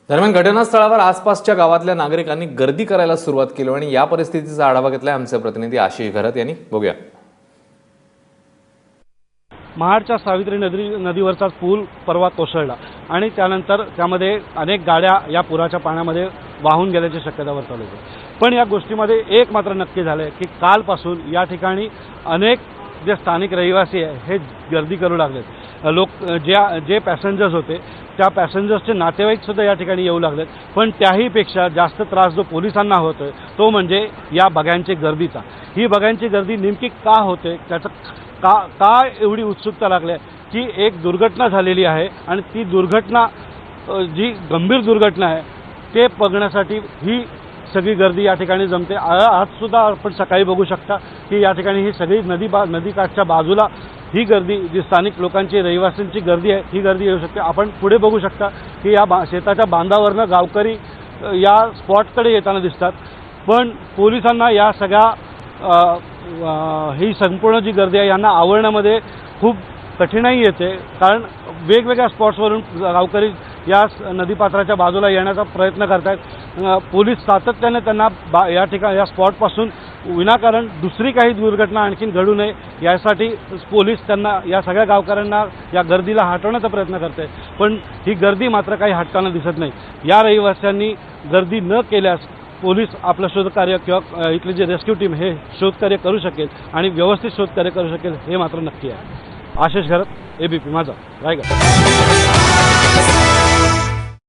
दरम्यान घटनास्थळावर आसपासच्या गावातल्या नागरिकांनी गर्दी करायला सुरुवात केली आणि या परिस्थितीचा आढावा घेतलाय आमचे प्रतिनिधी आशिष घरत यांनी। बघूया। महाडच्या सावित्री नदीवरचा पूल परवा कोसळला आणि त्यानंतर त्यामध्ये अनेक गाड्या या पुराच्या पाण्यामध्ये वाहून गेल्याची शक्यता वर्तवली होती। पण या गोष्टीमध्ये एक मात्र नक्की झाले की कालपासून या ठिकाणी अनेक जे स्थानिक रहिवासी आहे हे गर्दी करू लागलेत। लोक जे पॅसेंजर्स होते त्या पॅसेंजर्सचे नातेवाईक सुद्धा या ठिकाणी येऊ लागलेत। पण त्याहीपेक्षा जास्त त्रास जो पोलिसांना होतोय तो म्हणजे या बघ्यांची गर्दीचा। ही बघ्यांची गर्दी नेमकी का होते, त्याचं का एवढी उत्सुकता लागली की एक दुर्घटना झालेली आहे आणि ती दुर्घटना जी गंभीर दुर्घटना आहे ते बघण्यासाठी ही सगळी गर्दी या ठिकाणी जमते। आज सुद्धा आपण सकाळी बघू शकता की या ठिकाणी ही सगळी नदीकाठच्या बाजूला ही गर्दी जी स्थानिक लोकांची रहिवासींची गर्दी आहे ही गर्दी येऊ शकते। आपण पुढे बघू शकता की या शेताच्या बांधावरनं गावकरी या स्पॉटकडे येताना दिसतात। पण पोलिसांना या सगळ्या ही संपूर्ण जी गर्दी आहे यांना आवरण्यामध्ये खूप कठीणाई येते, कारण वेगवेगळ्या स्पॉट्सवरून गावकरी या नदीपात्राच्या बाजूला येण्याचा प्रयत्न करतात। पोलीस सातत्याने त्यांना या ठिकाणी या स्पॉटपासून विनाकारण दुसरी काही दुर्घटना आणखीन घडू नये यासाठी पोलीस त्यांना या सगळ्या गावकऱ्यांना या गर्दीला हटवण्याचा प्रयत्न करते। पण ही गर्दी मात्र काही हटताना दिसत नाही। या रहिवाशांनी गर्दी न केल्यास पोलीस आपलं शोधकार्य किंवा इथली जे रेस्क्यू टीम हे शोधकार्य करू शकेल आणि व्यवस्थित शोधकार्य करू शकेल हे मात्र नक्की आहे। आशिष घरत, ABP माझा, रायगड।